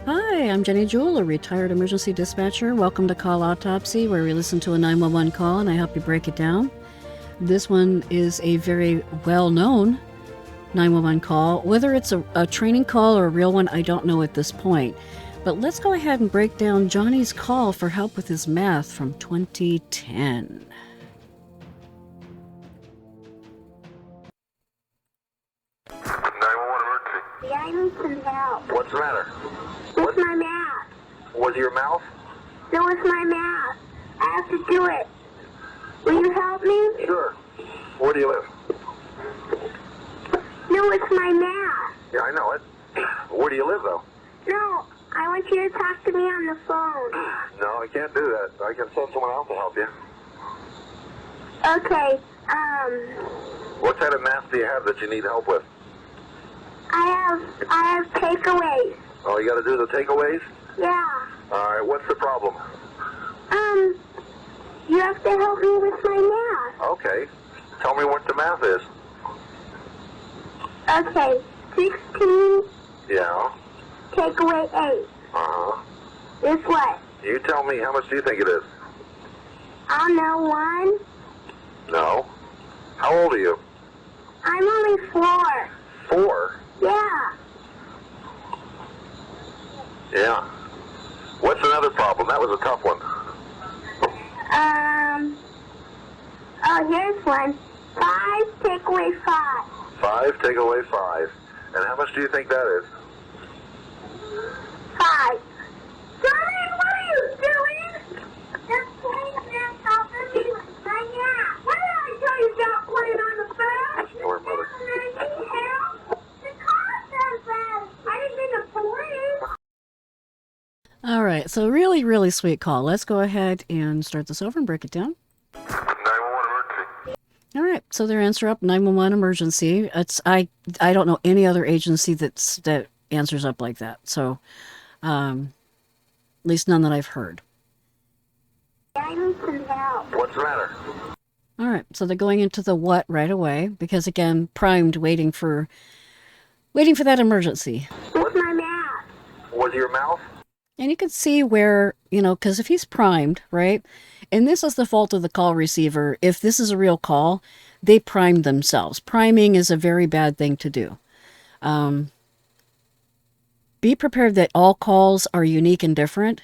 Hi, I'm Jenny Jewell, a retired emergency dispatcher. Welcome to Call Autopsy, where we listen to a 911 call and I help you break it down. This one is a very well-known 911 call. Whether it's a training call or a real one, I don't know at this point. But let's go ahead and break down Johnny's call for help with his math from 2010. Yeah, I need some help. What's the matter? With my math. Was your mouth? No, it's my math. I have to do it. Will you help me? Sure. Where do you live? No, it's my math. Yeah, I know it. Where do you live, though? No, I want you to talk to me on the phone. No, I can't do that. I can send someone else to help you. Okay, What kind of math do you have that you need help with? I have takeaways. Oh, you got to do the takeaways? Yeah. All right, what's the problem? You have to help me with my math. Okay. Tell me what the math is. Okay, 16 Yeah. take away 8 Uh-huh. is what? You tell me, how much do you think it is? I don't know, 1? No. How old are you? I'm only 4. 4? Yeah. Yeah. What's another problem? That was a tough one. Oh, here's one. 5 take away 5. 5, take away 5. And how much do you think that is? 5. Johnny, what are you doing? Just playing math off of me right now. What did I tell you about playing on the phone? Your mother. I need help. The car says that. I didn't mean to police. All right, so really, really sweet call. Let's go ahead and start this over and break it down. 911 emergency. All right, so their answer up 911 emergency. I don't know any other agency that answers up like that. So, at least none that I've heard. I need some help. What's the matter? All right, so they're going into the what right away because again, primed, waiting for that emergency. With my math. Was your mouth? And you can see where, because if he's primed, right, and this is the fault of the call receiver, if this is a real call, they primed themselves. Priming is a very bad thing to do. Be prepared that all calls are unique and different.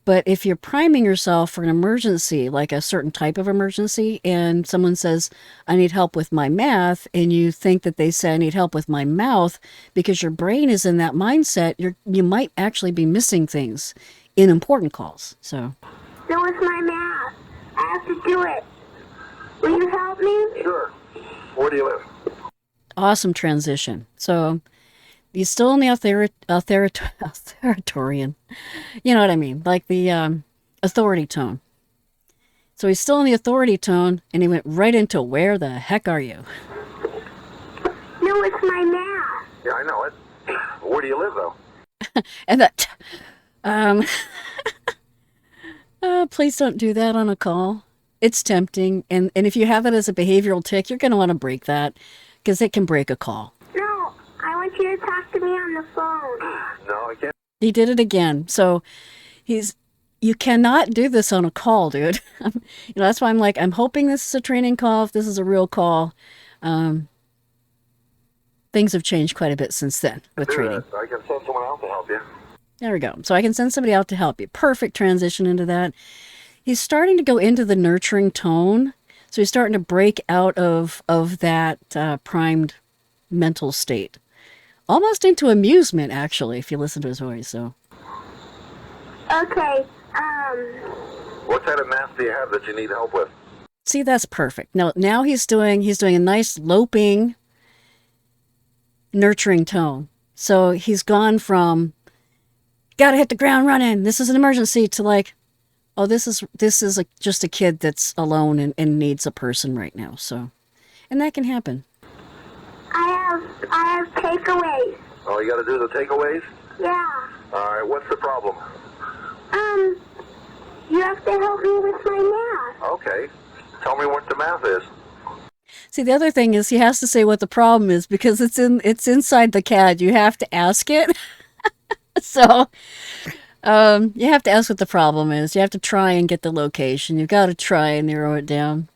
But if you're priming yourself for an emergency, like a certain type of emergency, and someone says, I need help with my math, and you think that they say, I need help with my mouth, because your brain is in that mindset, you might actually be missing things in important calls. So, No, it's my math. I have to do it. Will you help me? Sure. Where do you live? awesome transition. So, he's still in the authoritarian, you know what I mean, like the authority tone. So he's still in the authority tone, and he went right into where the heck are you? No, it's my math. Yeah, I know it. Where do you live, though? And that, please don't do that on a call. It's tempting, and if you have it as a behavioral tick, you're going to want to break that because it can break a call. No, I want you to talk to me on the phone. No, I can't. He did it again. So you cannot do this on a call, dude. That's why I'm hoping this is a training call. If this is a real call, things have changed quite a bit since then with Do training. that. I can send someone else to help you. There we go. So I can send somebody out to help you. Perfect transition into that. He's starting to go into the nurturing tone. So he's starting to break out of that primed mental state. Almost into amusement, actually, if you listen to his voice. So, Okay, What kind of math do you have that you need help with? see, that's perfect. Now he's doing a nice loping, nurturing tone. So he's gone from gotta hit the ground running, this is an emergency, to like, oh, this is just a kid that's alone and needs a person right now. So, and that can happen. I have takeaways. Oh, you got to do the takeaways? Yeah. All right, what's the problem? You have to help me with my math. Okay. Tell me what the math is. See, the other thing is he has to say what the problem is because it's inside the CAD. You have to ask it. So you have to ask what the problem is. You have to try and get the location. You've got to try and narrow it down.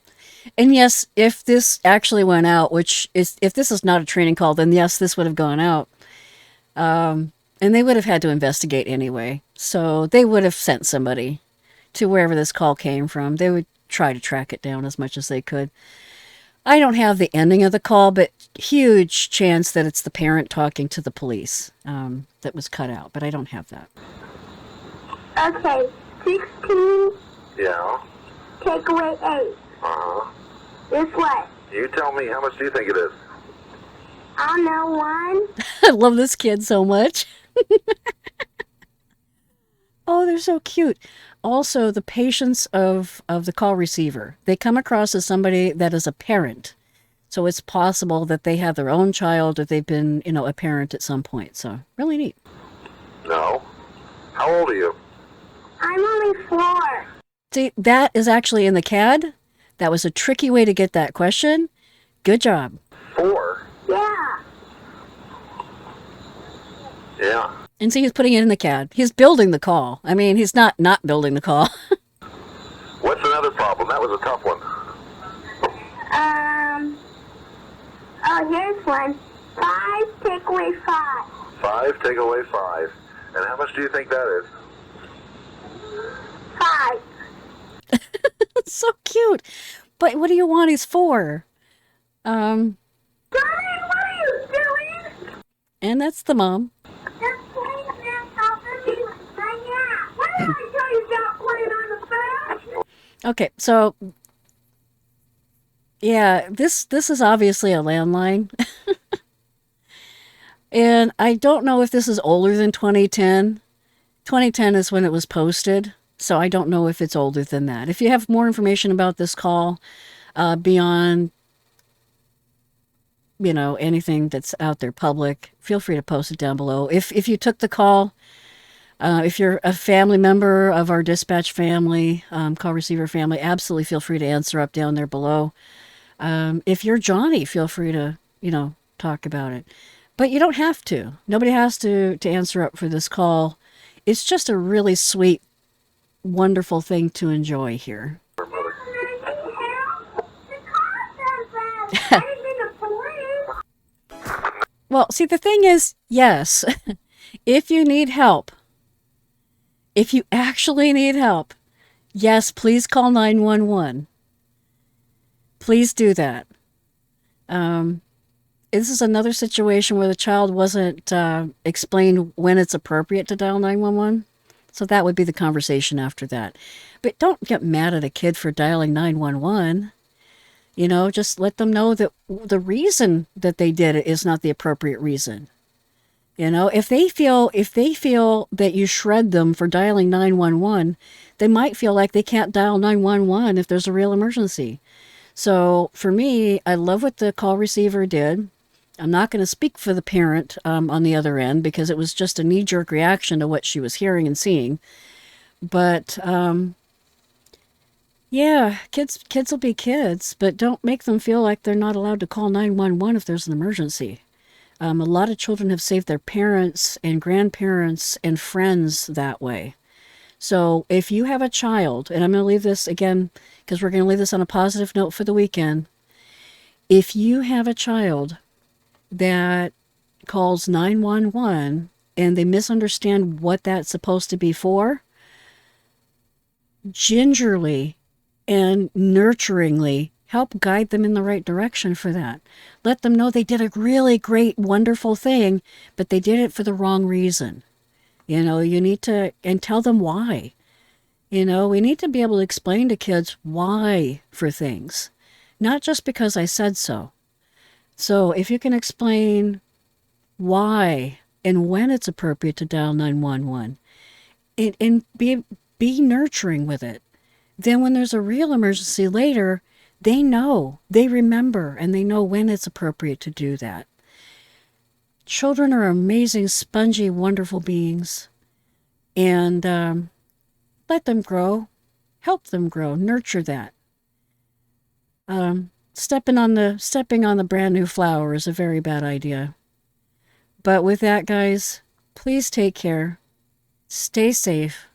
And yes, if this actually went out, which is, if this is not a training call, then yes, this would have gone out. And they would have had to investigate anyway. So they would have sent somebody to wherever this call came from. They would try to track it down as much as they could. I don't have the ending of the call, but huge chance that it's the parent talking to the police that was cut out. But I don't have that. Okay, 16, Yeah. take away 8. Uh-huh. Is what? You tell me, how much do you think it is? I don't know, 1. I love this kid so much. Oh, they're so cute. Also, the patience of the call receiver. They come across as somebody that is a parent. So it's possible that they have their own child or they've been, a parent at some point. So really neat. No. How old are you? I'm only 4. See, that is actually in the CAD. That was a tricky way to get that question. Good job. 4? Yeah. Yeah. And see, he's putting it in the CAD. He's building the call. I mean, he's not building the call. What's another problem? That was a tough one. Oh, here's one. 5, take away 5. 5, take away 5. And how much do you think that is? 5. It's so cute. But what do you want? He's 4. Darling, what are you doing? And that's the mom. Just playing that Autopsy with my dad. What did I tell you about playing on the phone? Okay, so yeah, this is obviously a landline. And I don't know if this is older than 2010. 2010 is when it was posted, so I don't know if it's older than that. If you have more information about this call beyond, anything that's out there public, feel free to post it down below. If you took the call, if you're a family member of our dispatch family, call receiver family, absolutely feel free to answer up down there below. If you're Johnny, feel free to, talk about it. But you don't have to. Nobody has to answer up for this call. It's just a really sweet, wonderful thing to enjoy here. The car says that. I didn't mean to police. Well, see, the thing is, yes, if you need help, if you actually need help, yes, please call 911. Please do that. This is another situation where the child wasn't explained when it's appropriate to dial 911. So that would be the conversation after that. But don't get mad at a kid for dialing 911. Just let them know that the reason that they did it is not the appropriate reason. If they feel that you shred them for dialing 911, they might feel like they can't dial 911 if there's a real emergency. So for me, I love what the call receiver did. I'm not going to speak for the parent on the other end because it was just a knee-jerk reaction to what she was hearing and seeing. But yeah, kids will be kids, but don't make them feel like they're not allowed to call 911 if there's an emergency. A lot of children have saved their parents and grandparents and friends that way. So if you have a child, and I'm going to leave this again because we're going to leave this on a positive note for the weekend. If you have a child that calls 911 and they misunderstand what that's supposed to be for, gingerly and nurturingly help guide them in the right direction for that. Let them know they did a really great, wonderful thing, but they did it for the wrong reason. You need to, and tell them why. We need to be able to explain to kids why for things, not just because I said so. So if you can explain why and when it's appropriate to dial 911 and be nurturing with it, then when there's a real emergency later, they know, they remember, and they know when it's appropriate to do that. Children are amazing, spongy, wonderful beings. And let them grow. Help them grow. Nurture that. Stepping on the brand new flower is a very bad idea. But with that, guys, please take care. Stay safe.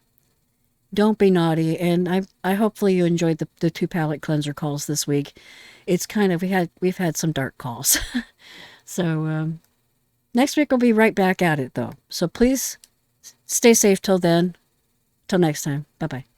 Don't be naughty. And I hopefully you enjoyed the 2 palate cleanser calls this week. It's kind of we've had some dark calls. So next week we'll be right back at it though. So please stay safe till then. Till next time. Bye bye.